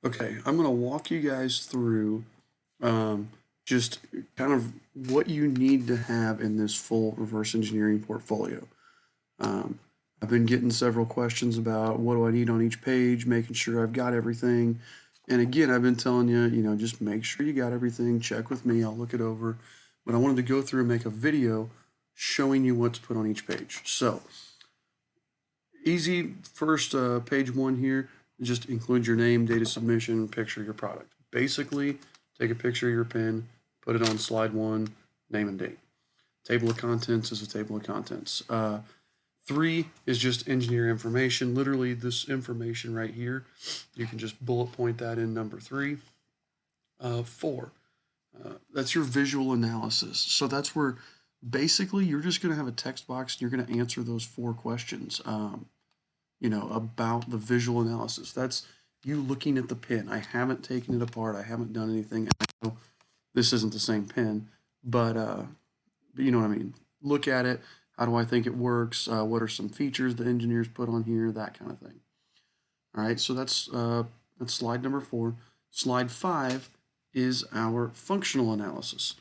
Okay, I'm going to walk you guys through um, just kind of what you need to have in this full reverse engineering portfolio. Um, I've been getting several questions about what do I need on each page, making sure I've got everything. And again, I've been telling you, just make sure you got everything, check with me, I'll look it over. But I wanted to go through and make a video showing you what to put on each page. So, easy first page one here, just include your name, date of submission, picture of your product. Basically, take a picture of your pen, put it on slide one, name and date. Table of contents is a table of contents. Three is just engineer information. Literally, this information right here, you can just bullet point that in number three. Four, that's your visual analysis. So that's where basically you're just going to have a text box and you're going to answer those four questions. About the visual analysis. That's you looking at the pen. I haven't taken it apart. I haven't done anything. I know this isn't the same pen, but you know what I mean. Look at it. How do I think it works? What are some features the engineers put on here? That kind of thing. All right. So that's slide number four. Slide five is our functional analysis.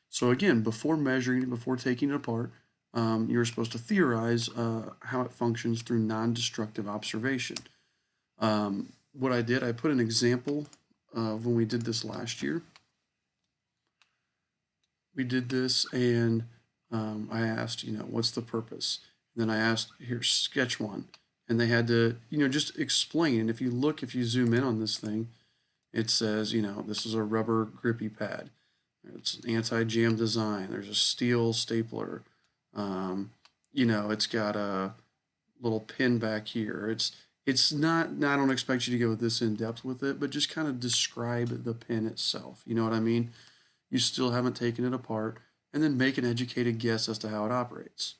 So again, before measuring it, before taking it apart, you're supposed to theorize how it functions through non-destructive observation. What I did, I put an example of when we did this last year. We did this, and I asked, what's the purpose? And then I asked, here, sketch one, and they had to, just explain. And if you zoom in on this thing, it says, this is a rubber grippy pad. It's an anti-jam design. There's a steel stapler. It's got a little pin back here. It's not. I don't expect you to go this in depth with it, but just kind of describe the pin itself. You know what I mean? You still haven't taken it apart, and then make an educated guess as to how it operates.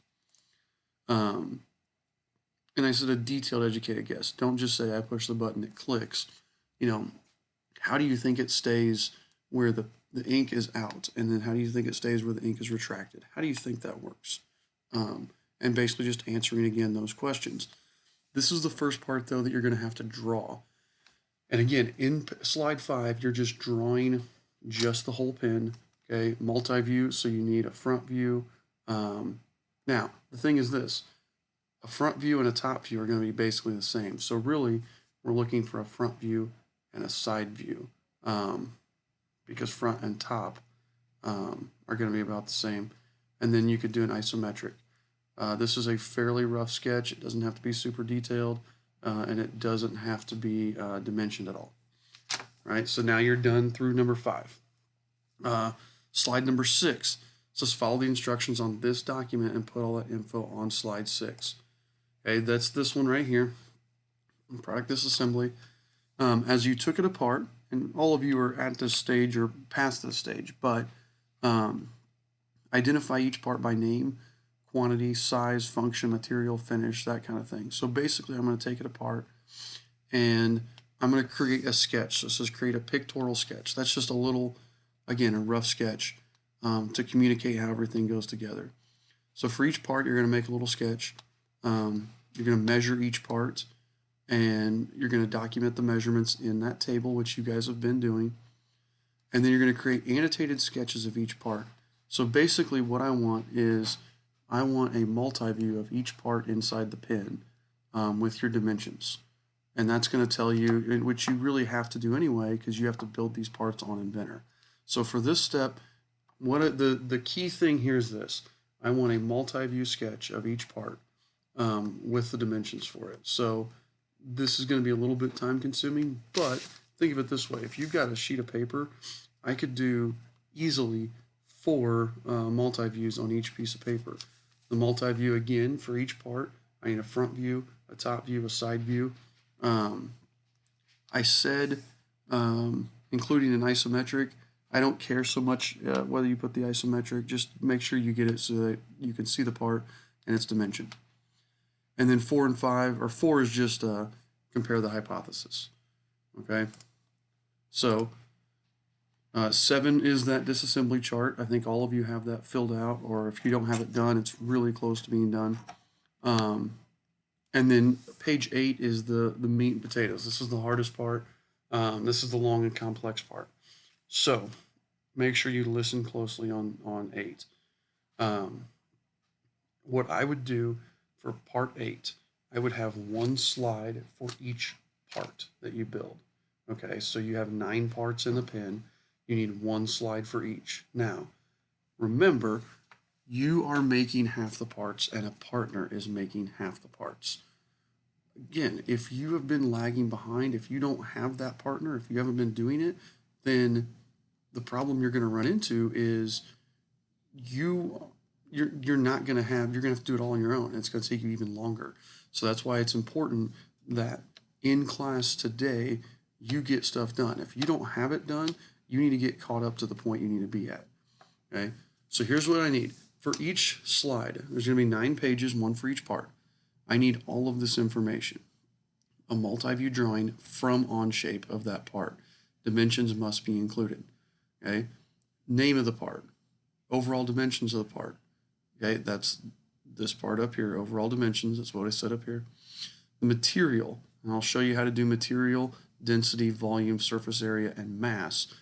Um, and I said a detailed, educated guess. Don't just say I push the button, it clicks. You know, how do you think it stays where the ink is out? And then how do you think it stays where the ink is retracted? How do you think that works? And basically just answering again those questions. This is the first part though that you're going to have to draw. And again, in slide five, you're just drawing just the whole pin. Okay, multi-view, so you need a front view. Now, the thing is this, a front view and a top view are going to be basically the same. So really, we're looking for a front view and a side view because front and top are going to be about the same. And then you could do an isometric. This is a fairly rough sketch. It doesn't have to be super detailed, and it doesn't have to be dimensioned at all. All right, so now you're done through number five. Slide number six says follow the instructions on this document and put all that info on slide six. Okay, that's this one right here, product disassembly. As you took it apart, and all of you are at this stage or past this stage, but identify each part by name, quantity, size, function, material, finish, that kind of thing. So basically, I'm going to take it apart and I'm going to create a sketch. So it says create a pictorial sketch. That's just a little, again, a rough sketch to communicate how everything goes together. So for each part, you're going to make a little sketch. You're going to measure each part and you're going to document the measurements in that table, which you guys have been doing. And then you're going to create annotated sketches of each part. So basically what I want is I want a multi-view of each part inside the pin with your dimensions. And that's going to tell you, which you really have to do anyway, because you have to build these parts on Inventor. So for this step, the key thing here is this. I want a multi-view sketch of each part with the dimensions for it. So this is going to be a little bit time consuming, but think of it this way. If you've got a sheet of paper, I could do easily 4 multi-views on each piece of paper. The multi-view again for each part, I need a front view, a top view, a side view. I said including an isometric. I don't care so much whether you put the isometric, just make sure you get it so that you can see the part and its dimension. And then 4 and 5, or 4 is just compare the hypothesis. Okay, so 7 is that disassembly chart. I think all of you have that filled out, or if you don't have it done, it's really close to being done. And then page 8 is the meat and potatoes. This is the hardest part. This is the long and complex part. So make sure you listen closely on 8. Um, what I would do for part 8, I would have one slide for each part that you build. Okay, so you have 9 parts in the pin. You need one slide for each. Now, remember, you are making half the parts and a partner is making half the parts. Again, if you have been lagging behind, if you don't have that partner, if you haven't been doing it, then the problem you're going to run into is you're not going to have you're going to have to do it all on your own, and it's going to take you even longer. So that's why it's important that in class today you get stuff done. If you don't have it done, you need to get caught up to the point you need to be at. Okay, so here's what I need for each slide. There's going to be 9 pages, one for each part. I need all of this information. A multi-view drawing from Onshape of that part. Dimensions must be included. Okay, name of the part, overall dimensions of the part. Okay, that's this part up here, overall dimensions. That's what I set up here. The material, and I'll show you how to do material, density, volume, surface area, and mass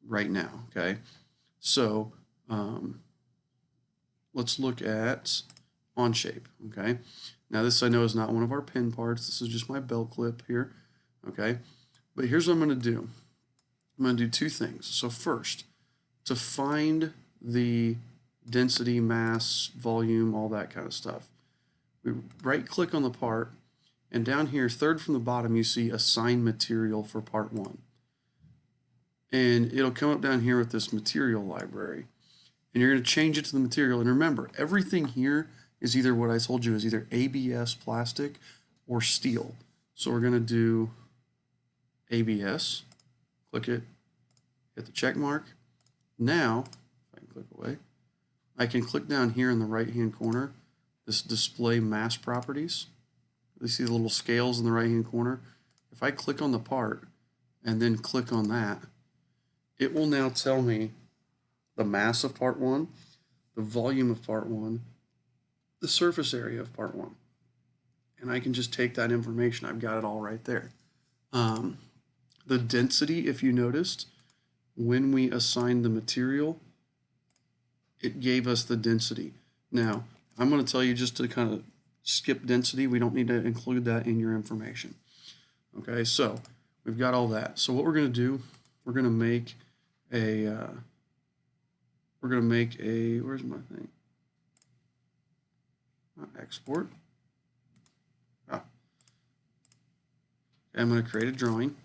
right now. Okay, so let's look at Onshape. Okay, now this I know is not one of our pin parts. This is just my belt clip here. Okay, but here's what I'm going to do. I'm going to do 2 things. So first, to find the density, mass, volume, all that kind of stuff, we right-click on the part, and down here, third from the bottom, you see Assign Material for Part 1. And it'll come up down here with this material library. And you're going to change it to the material. And remember, everything here is either what I told you is either ABS plastic or steel. So we're going to do ABS. Click it, hit the check mark. Now, if I can click away, I can click down here in the right-hand corner, this display mass properties. You see the little scales in the right-hand corner. If I click on the part and then click on that, it will now tell me the mass of part 1, the volume of part 1, the surface area of part 1. And I can just take that information. I've got it all right there. The density, if you noticed, when we assigned the material, it gave us the density. Now, I'm going to tell you just to kind of skip density. We don't need to include that in your information. Okay, so we've got all that. So what we're going to do, we're going to make a, where's my thing? Export. Ah. Okay, I'm going to create a drawing.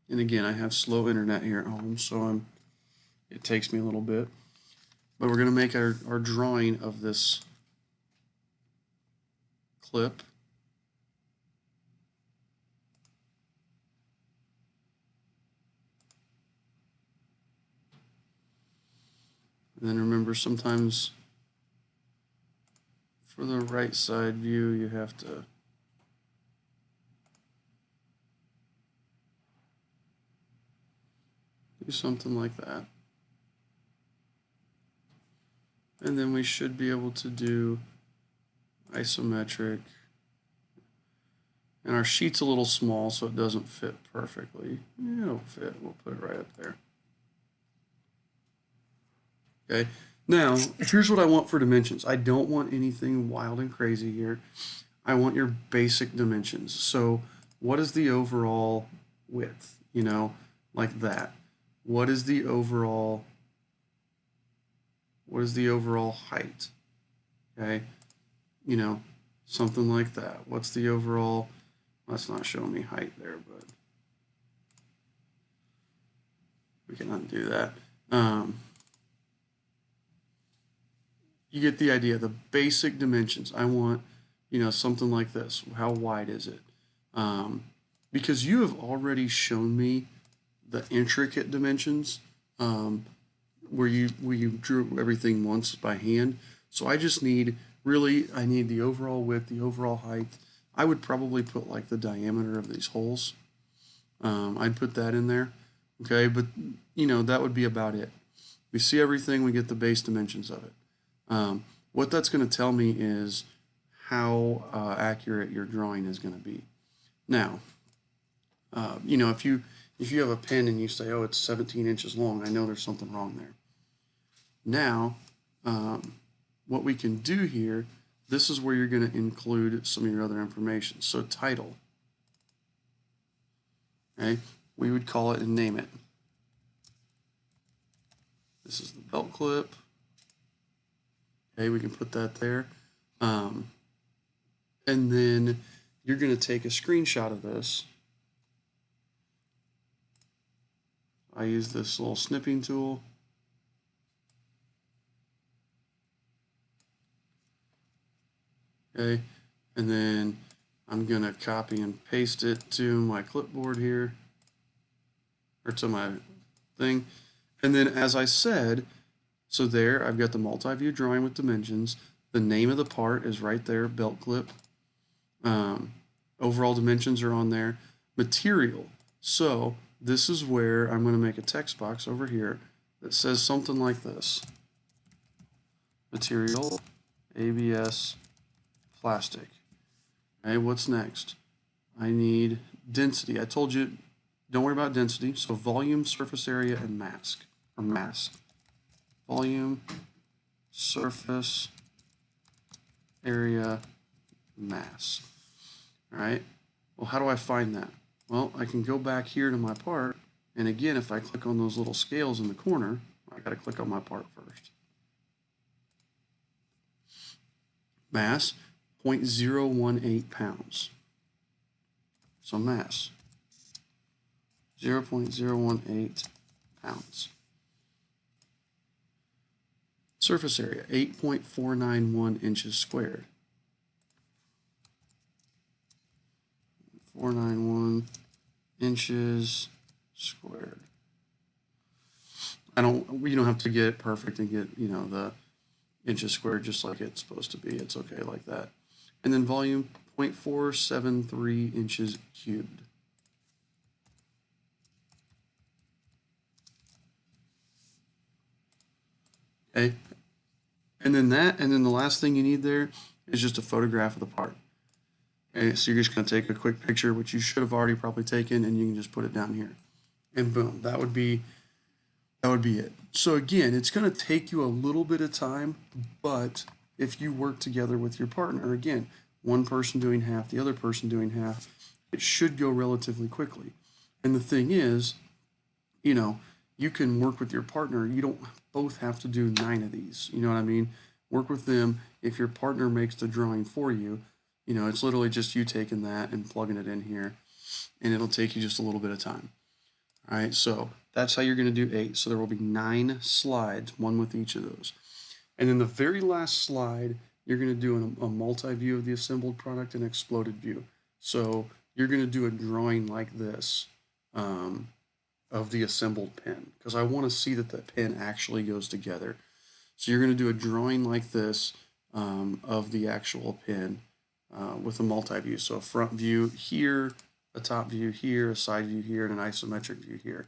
And again, I have slow internet here at home, so it takes me a little bit. But we're going to make our drawing of this clip. And then remember, sometimes for the right side view, you have to do something like that. And then we should be able to do isometric. And our sheet's a little small, so it doesn't fit perfectly. It'll fit. We'll put it right up there. Okay. Now, here's what I want for dimensions. I don't want anything wild and crazy here. I want your basic dimensions. So what is the overall width? You know, like that. What is the overall height? Okay. You know, something like that. What's the overall, that's not showing me height there, but we can undo that. You get the idea. The basic dimensions. I want, you know, something like this. How wide is it? Because you have already shown me the intricate dimensions where you drew everything once by hand. So I just need, really, I need the overall width, the overall height. I would probably put like the diameter of these holes. I'd put that in there. Okay, but you know, that would be about it. We see everything, we get the base dimensions of it. What that's going to tell me is how accurate your drawing is going to be. Now, you know, if you have a pen and you say, oh, it's 17 inches long, I know there's something wrong there. Now, what we can do here, this is where you're going to include some of your other information. So title, okay, we would call it and name it. This is the belt clip. Okay, we can put that there. And then you're going to take a screenshot of this. I use this little snipping tool. Okay, and then I'm going to copy and paste it to my clipboard here, or to my thing. And then as I said, so there I've got the multi-view drawing with dimensions. The name of the part is right there, belt clip. Overall dimensions are on there. Material. So this is where I'm going to make a text box over here that says something like this. Material, ABS, plastic. Okay, what's next? I need density. I told you, don't worry about density. So volume, surface area, and mass. Volume, surface, area, mass. All right. Well, how do I find that? Well, I can go back here to my part. And again, if I click on those little scales in the corner, I got to click on my part first. Mass, 0.018 pounds. So mass, 0.018 pounds. Surface area, 8.491 inches squared. 491 inches squared. You don't have to get it perfect and get, you know, the inches squared just like it's supposed to be. It's okay like that. And then volume, 0.473 inches cubed. Okay. And then the last thing you need there is just a photograph of the part. Okay, so you're just going to take a quick picture, which you should have already probably taken, and you can just put it down here. And boom, that would be it. So again, it's going to take you a little bit of time, but if you work together with your partner, again, one person doing half, the other person doing half, it should go relatively quickly. And the thing is, you know, you can work with your partner. You don't both have to do 9 of these. You know what I mean? Work with them. If your partner makes the drawing for you, you know, it's literally just you taking that and plugging it in here, and it'll take you just a little bit of time. All right, so that's how you're going to do 8. So there will be 9 slides, one with each of those. And then the very last slide, you're going to do a multi-view of the assembled product and exploded view. So you're going to do a drawing like this of the assembled pin, because I want to see that the pin actually goes together. So you're going to do a drawing like this of the actual pin with a multi-view. So a front view here, a top view here, a side view here, and an isometric view here.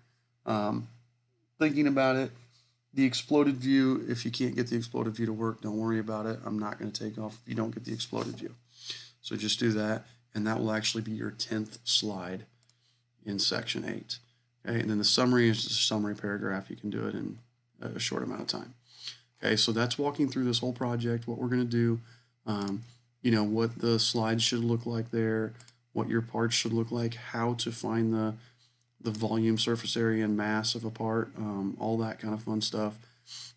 Thinking about it, the exploded view, if you can't get the exploded view to work, don't worry about it. I'm not going to take off if you don't get the exploded view. So just do that, and that will actually be your 10th slide in section 8. Okay, and then the summary is just a summary paragraph. You can do it in a short amount of time. Okay, so that's walking through this whole project, what we're going to do, you know, what the slides should look like there, what your parts should look like, how to find the volume, surface area, and mass of a part, all that kind of fun stuff.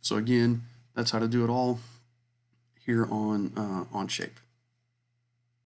So again, that's how to do it all here on Shape.